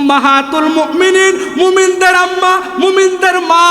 উম্মাহাতুল মুমিনিন, মুমিনদের আম্মা, মুমিনদের মা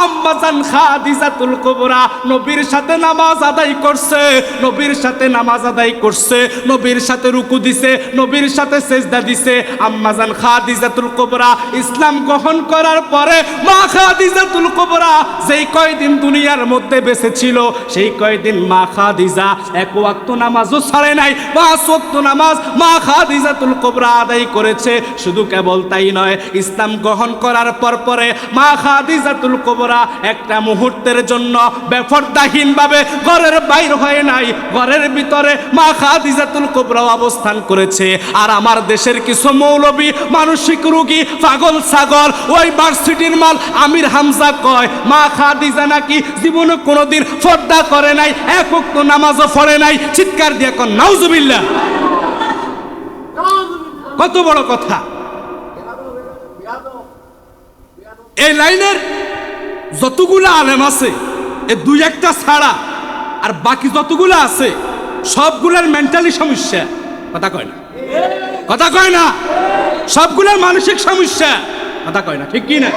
আম্মাজান খাদিজাতুল কুবরা নবীর সাথে নামাজ আদায় করছে, নবীর সাথে নামাজ আদায় করছে, নবীর সাথে রুকু দিছে, নবীর সাথে সেজদা দিছে। আম্মাজান খাদিজাতুল কুবরা ইসলাম গ্রহণ করার পরে মা খাদিজাতুল কুবরা যেই কয়দিন দুনিয়ার মধ্যে বেঁচে ছিল সেই কয়দিন মা খাদিজা এক ওয়াক্ত নামাজও ছাড়ে নাই, 5 ওয়াক্ত নামাজ মা খাদিজাতুল কুবরা আদায় করেছে। শুধু কেবল তাই নয়, ইসলাম গ্রহণ করার পরে মা খাদিজাতুল কুবরা একটা মুহূর্তের জন্য বেপরদাহীনভাবে ঘরের বাইর হয়ে নাই, ঘরের ভিতরে মা খাদিজাতুল কুবরা অবস্থান করেছে। আর আমার দেশের কিছু মৌলবী মানসিক রোগী পাগল ছাগল ওই ভার্সিটির মাল আমির হামজা কয় মা খাদিজা নাকি জীবনে কোনোদিন পর্দা করে নাই, এক ওয়াক্ত নামাজও পড়ে নাই। চিৎকার দিয়ে কোন নাউজুবিল্লাহ। কত বড় কথা! এই লাইনের যতগুলো আলেম আছে এ 2-1টা ছাড়া আর বাকি যতগুলো আছে সবগুলোর মেন্টালি সমস্যা। কথা কয় না, কথা কয় না, সবগুলোর মানসিক সমস্যা। কথা কয় না, ঠিক কি না?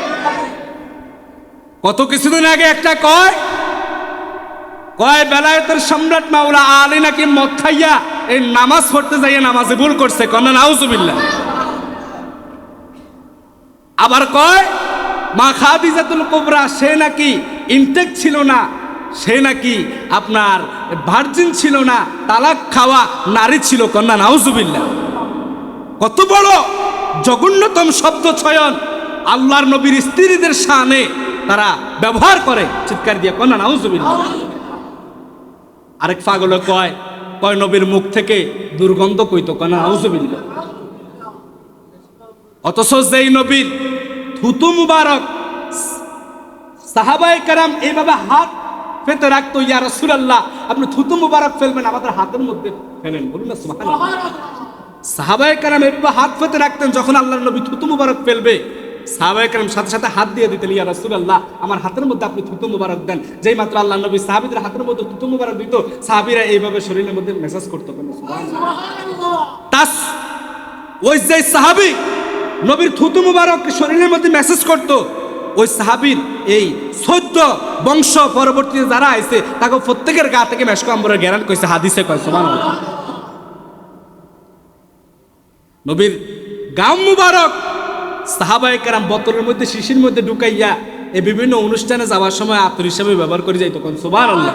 কত কিছুদিন আগে একটা কয় বেলায়েতের সম্রাট মাওলা আলী নাকি মদ খাইয়া এই নামাজ পড়তে যাইয়া নামাজে ভুল করছে। কন্যা নাউজুবিল্লাহ। আবার কয় মা খাদিজাতুল কুবরা সে নাকি ইনটেক ছিল না, সে নাকি আপনার ভার্জিন ছিল না, তালাক খাওয়া নারী ছিল। কন্যা নাউজুবিল্লাহ। কত বড় জঘন্যতম শব্দ চয়ন আল্লাহর নবীর স্ত্রীদের শানে তারা ব্যবহার করে। চিৎকার দিয়ে কন্যা নাউজুবিল্লাহ। আরেক পাগল কয় নবীর মুখ থেকে দুর্গন্ধ কইতো। কন্যা নাউজুবিল্লাহ। অথচ যেই নবীর থুতু মুবারক সাহাবায়ে কেরাম এইভাবে হাত পেতে রাখতো, ইয়া রাসূলুল্লাহ আপনি থুতু মুবারক ফেলবেন আমাদের হাতের মধ্যে ফেলেন, বলুন না সুবহানাল্লাহ। সাহাবায়ে কেরাম এইভাবে হাত পেতে রাখতেন, যখন আল্লাহর নবী থুতু মুবারক ফেলবে সাহাবায়ে কেরাম সাথে সাথে হাত দিয়ে দিতেন, ইয়া রাসূলুল্লাহ আমার হাতের মধ্যে আপনি থুতু মুবারক দেন। যেই মাত্র আল্লাহর নবী সাহাবীদের হাতের মধ্যে থুতু মুবারক দিত, সাহাবীরা এইভাবে শরীরের মধ্যে মেসেজ করতো। সুবহানাল্লাহ। ওই যে সাহাবী নবীর থুতু মুবারক শরীরের মধ্যে মেসেজ করত, ওই সাহাবীর এই 14 বংশ পরবর্তীতে যারা আইছে তাকে প্রত্যেকের গা থেকে মেশক আম্বরের গ্যারান কইছে, হাদিসে কয়। সুবহানাল্লাহ। নবীর গাম মুবারক সাহাবায়ে কেরাম বোতলের মধ্যে শিশির মধ্যে ঢুকাইয়া এই বিভিন্ন অনুষ্ঠানে যাওয়ার সময় আতর হিসেবে ব্যবহার করে যাইতো। কোন সুবহানাল্লাহ।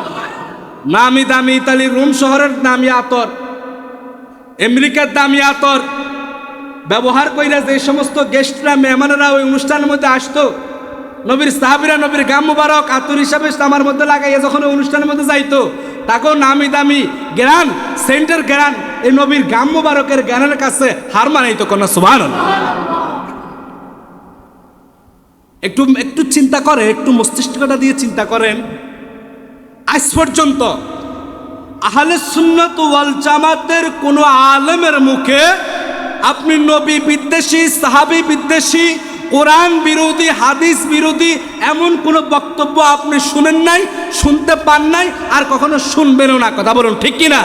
নামি দামি ইতালির রোম শহরের দামি আতর, আমেরিকার দামি আতর ব্যবহার কইরা যে সমস্ত গেস্টরা মেহমানেরা ওই অনুষ্ঠানের মধ্যে আসতো, নবীর সাহাবীরা নবীর গাম মুবারক আতর হিসাবে আমার মধ্যে লাগাইয়া যখন অনুষ্ঠানের মধ্যে যাইতো, তাকেও নামি দামি জ্ঞান সেন্টার জ্ঞান এই নবীর গাম মুবারকের জ্ঞানের কাছে হার মানাইতো। কোন সুবহানাল্লাহ। একটু চিন্তা করে, একটু মস্তিষ্কটা দিয়ে চিন্তা করেন, আজ পর্যন্ত আহলে সুন্নাত ওয়াল জামাতের কোন আলেমের মুখে আপনি নবী বিদ্বেষী, সাহাবী বিদ্বেষী, কোরআন বিরোধী, হাদিস বিরোধী এমন কোন বক্তব্য আপনি শুনেন নাই, শুনতে পান নাই, আর কখনো শুনবেনও না। কথা বলুন, ঠিক কিনা?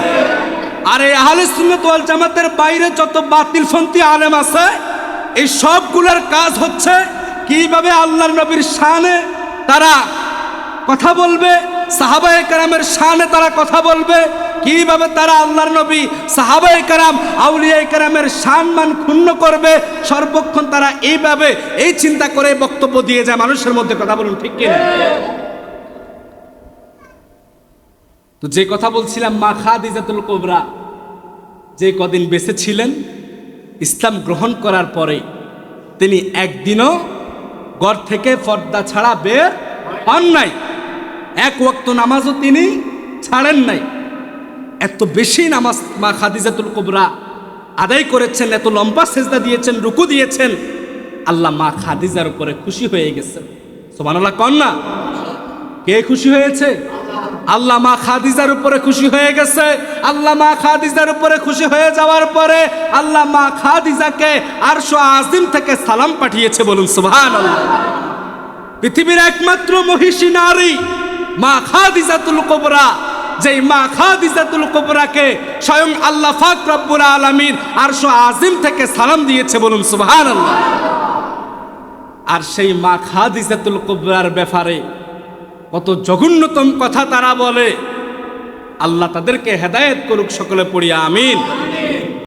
আর এই আহলে সুন্নাত ওয়াল জামাতের বাইরে যত বাতিলপন্থী আলেম আছে এই সবগুলোর কাজ হচ্ছে কিভাবে আল্লাহর নবীর শানে তারা কথা বলবে, সাহাবায়ে কেরামের শানে তারা কথা বলবে, কিভাবে তারা আল্লাহর নবী, সাহাবায়ে কেরাম, আউলিয়ায়ে কেরামের সম্মান ক্ষুণ্ণ করবে। সর্বক্ষণ তারা এইভাবে এই চিন্তা করে বক্তব্য দিয়ে যায় মানুষের মধ্যে। কথা বলুন, ঠিক কিনা? তো যে কথা বলছিলাম, মা খাদিজাতুল কুবরা যে কদিন বেঁচে ছিলেন ইসলাম গ্রহণ করার পরে তিনি একদিনও ঘর থেকে পর্দা ছাড়া বের হন নাই, এক ওয়াক্ত নামাজও তিনি ছাড়েন নাই। এত বেশি নামাজ মা খাদিজাতুল কুবরা আদায় করেছেন, এত লম্বা সেজদা দিয়েছেন, রুকু দিয়েছেন, আল্লাহ মা খাদিজার উপরে খুশি হয়ে গেছেন। সুবহানাল্লাহ। কন্যা কে খুশি হয়েছে? আল্লাহ মা খাদিজার উপরে খুশি হয়ে গেছে। আল্লাহ মা খাদিজার উপরে খুশি হয়ে যাওয়ার পরে আল্লাহ মা খাদিজাকে আরশ আজিম থেকে সালাম পাঠিয়েছে। বলুন সুবহানাল্লাহ। পৃথিবীর একমাত্র মহিষী নারী মা খাদিজাতুল কুবরা যেই মা খাদিজাতুল কুবরাকে স্বয়ং আল্লাহ পাক রব্বুল আলামিন আরশ আজিম থেকে সালাম দিয়েছে, বলুন সুবহানাল্লাহ। আর সেই মা খাদিজাতুল কুবরার ব্যাপারে কত জঘন্যতম কথা তারা বলে। আল্লাহ তাদেরকে হেদায়েত করুক, সকলে পড়ি আমিন।